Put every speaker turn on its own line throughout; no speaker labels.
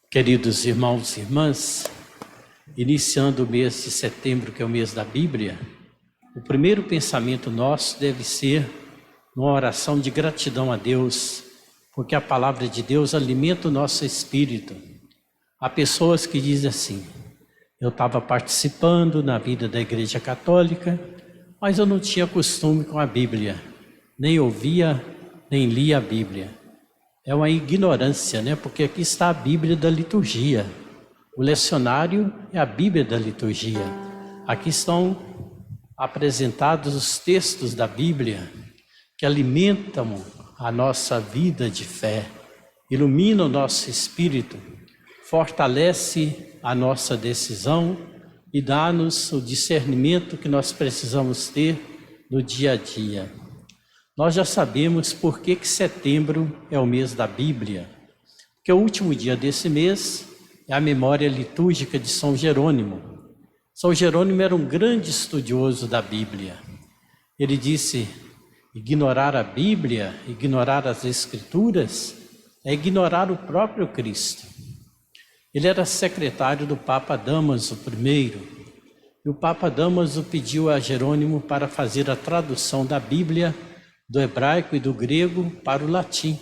Queridos irmãos e irmãs, iniciando o mês de setembro, que é o mês da Bíblia, o primeiro pensamento nosso deve ser uma oração de gratidão a Deus, porque a palavra de Deus alimenta o nosso espírito. Há pessoas que dizem assim: eu estava participando na vida da Igreja Católica, mas eu não tinha costume com a Bíblia, nem ouvia, nem lia a Bíblia. É uma ignorância, né? Porque aqui está a Bíblia da liturgia. O lecionário é a Bíblia da liturgia. Aqui estão apresentados os textos da Bíblia que alimentam a nossa vida de fé, iluminam o nosso espírito, fortalece a nossa decisão e dá-nos o discernimento que nós precisamos ter no dia a dia. Nós já sabemos por que setembro é o mês da Bíblia, porque o último dia desse mês é a memória litúrgica de São Jerônimo. São Jerônimo era um grande estudioso da Bíblia. Ele disse: ignorar a Bíblia, ignorar as Escrituras, é ignorar o próprio Cristo. Ele era secretário do Papa Dámaso I, e o Papa Dámaso pediu a Jerônimo para fazer a tradução da Bíblia do hebraico e do grego para o latim.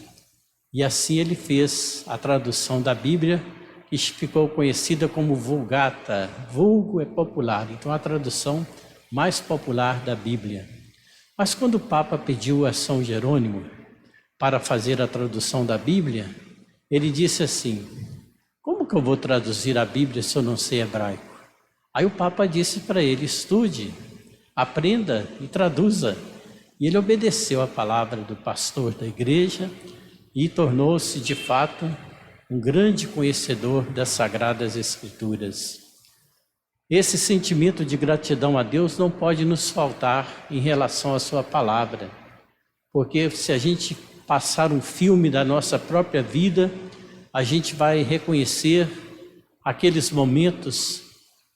E assim ele fez a tradução da Bíblia, que ficou conhecida como Vulgata. Vulgo é popular, então a tradução mais popular da Bíblia. Mas quando o Papa pediu a São Jerônimo para fazer a tradução da Bíblia, ele disse assim: como que eu vou traduzir a Bíblia se eu não sei hebraico? Aí o Papa disse para ele: estude, aprenda e traduza. E ele obedeceu a palavra do pastor da igreja e tornou-se, de fato, um grande conhecedor das Sagradas Escrituras. Esse sentimento de gratidão a Deus não pode nos faltar em relação à sua palavra, porque se a gente passar um filme da nossa própria vida, a gente vai reconhecer aqueles momentos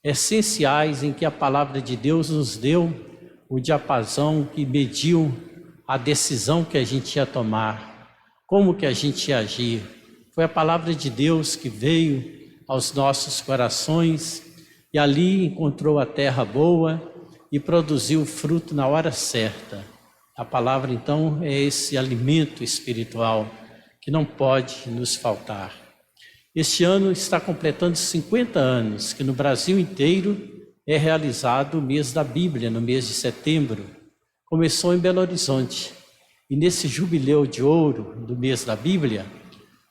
essenciais em que a palavra de Deus nos deu o diapasão que mediu a decisão que a gente ia tomar, como que a gente ia agir. Foi a palavra de Deus que veio aos nossos corações e ali encontrou a terra boa e produziu fruto na hora certa. A palavra, então, é esse alimento espiritual que não pode nos faltar. Este ano está completando 50 anos que no Brasil inteiro é realizado o mês da Bíblia, no mês de setembro. Começou em Belo Horizonte. E nesse jubileu de ouro do mês da Bíblia,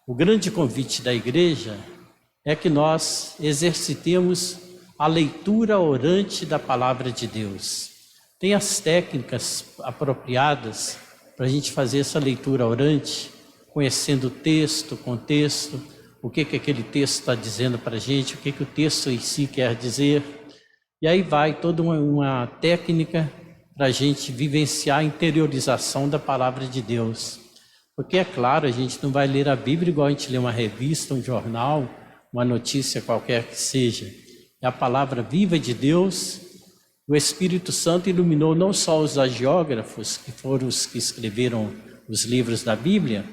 o grande convite da igreja é que nós exercitemos a leitura orante da palavra de Deus. Tem as técnicas apropriadas para a gente fazer essa leitura orante, conhecendo o texto, o contexto, o que aquele texto está dizendo para a gente, o que o texto em si quer dizer. E aí vai toda uma técnica para a gente vivenciar a interiorização da palavra de Deus. Porque é claro, a gente não vai ler a Bíblia igual a gente lê uma revista, um jornal, uma notícia qualquer que seja. É a palavra viva de Deus. O Espírito Santo iluminou não só os agiógrafos, que foram os que escreveram os livros da Bíblia,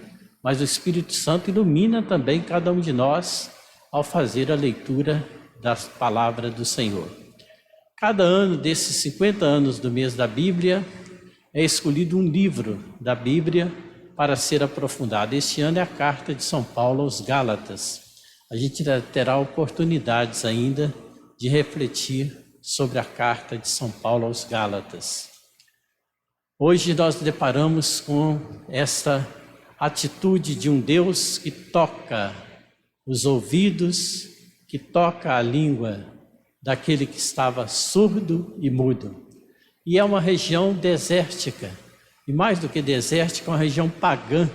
mas o Espírito Santo ilumina também cada um de nós ao fazer a leitura da palavra do Senhor. Cada ano desses 50 anos do mês da Bíblia é escolhido um livro da Bíblia para ser aprofundado. Este ano é a carta de São Paulo aos Gálatas. A gente terá oportunidades ainda de refletir sobre a carta de São Paulo aos Gálatas. Hoje nós deparamos com esta atitude de um Deus que toca os ouvidos, que toca a língua daquele que estava surdo e mudo. E é uma região desértica, e mais do que desértica, uma região pagã,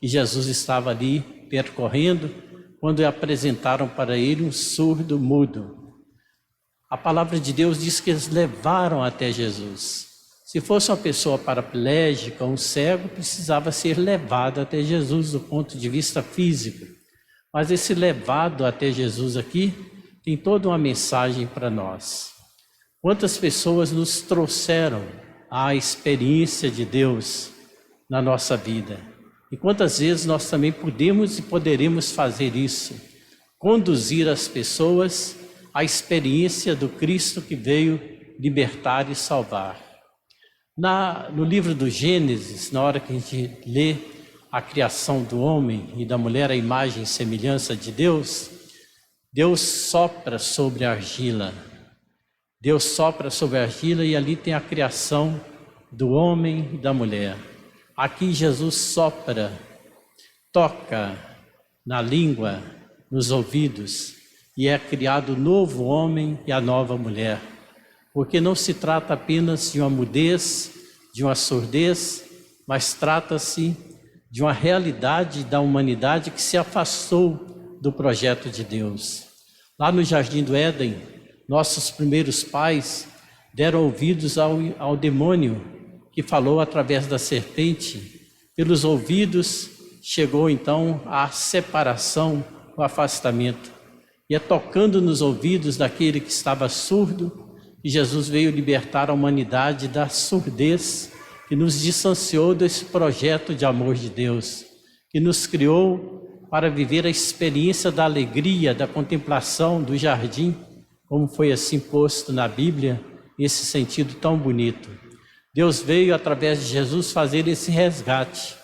que Jesus estava ali percorrendo, quando apresentaram para ele um surdo mudo. A palavra de Deus diz que eles levaram até Jesus. Se fosse uma pessoa paraplégica, um cego, precisava ser levado até Jesus do ponto de vista físico. Mas esse levado até Jesus aqui tem toda uma mensagem para nós. Quantas pessoas nos trouxeram a experiência de Deus na nossa vida? E quantas vezes nós também podemos e poderemos fazer isso? conduzir as pessoas à experiência do Cristo que veio libertar e salvar. No livro do Gênesis, na hora que a gente lê a criação do homem e da mulher, a imagem e semelhança de Deus, Deus sopra sobre a argila. Deus sopra sobre a argila e ali tem a criação do homem e da mulher. Aqui Jesus sopra, toca na língua, nos ouvidos, e é criado o novo homem e a nova mulher. Porque não se trata apenas de uma mudez, de uma surdez, mas trata-se de uma realidade da humanidade que se afastou do projeto de Deus. Lá no Jardim do Éden, nossos primeiros pais deram ouvidos ao demônio que falou através da serpente. Pelos ouvidos chegou então a separação, o afastamento. E é tocando nos ouvidos daquele que estava surdo que Jesus veio libertar a humanidade da surdez que nos distanciou desse projeto de amor de Deus, que nos criou para viver a experiência da alegria, da contemplação do jardim, como foi assim posto na Bíblia, esse sentido tão bonito. Deus veio através de Jesus fazer esse resgate.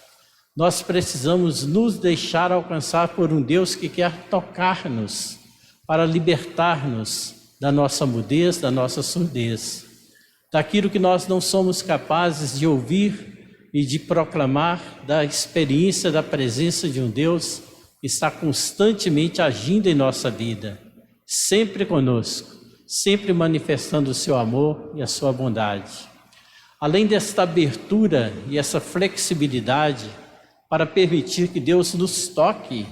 Nós precisamos nos deixar alcançar por um Deus que quer tocar-nos, para libertar-nos da nossa mudez, da nossa surdez, daquilo que nós não somos capazes de ouvir e de proclamar, da experiência da presença de um Deus que está constantemente agindo em nossa vida, sempre conosco, sempre manifestando o seu amor e a sua bondade. Além desta abertura e essa flexibilidade para permitir que Deus nos toque,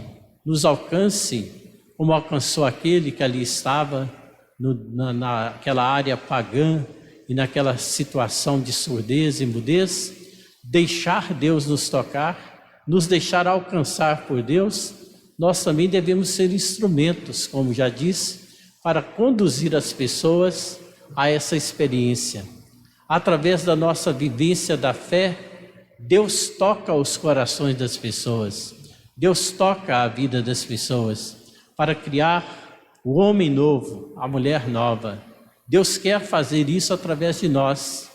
nos alcance, como alcançou aquele que ali estava, naquela área pagã e naquela situação de surdez e mudez, deixar Deus nos tocar, nos deixar alcançar por Deus, nós também devemos ser instrumentos, como já disse, para conduzir as pessoas a essa experiência. Através da nossa vivência da fé, Deus toca os corações das pessoas, Deus toca a vida das pessoas para criar o homem novo, a mulher nova. Deus quer fazer isso através de nós.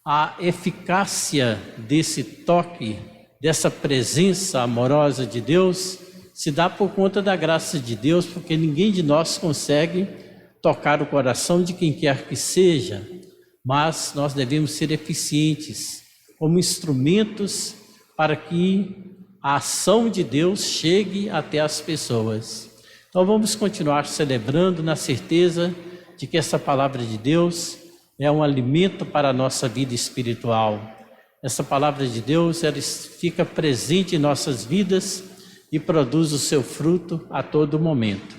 A eficácia desse toque, dessa presença amorosa de Deus, se dá por conta da graça de Deus, porque ninguém de nós consegue tocar o coração de quem quer que seja, mas nós devemos ser eficientes como instrumentos para que a ação de Deus chegue até as pessoas. Então vamos continuar celebrando na certeza de que essa palavra de Deus é um alimento para a nossa vida espiritual. Essa palavra de Deus, ela fica presente em nossas vidas e produz o seu fruto a todo momento.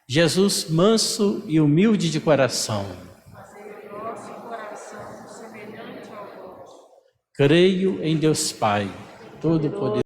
Jesus, manso e humilde de coração, creio em Deus Pai, Todo-Poderoso.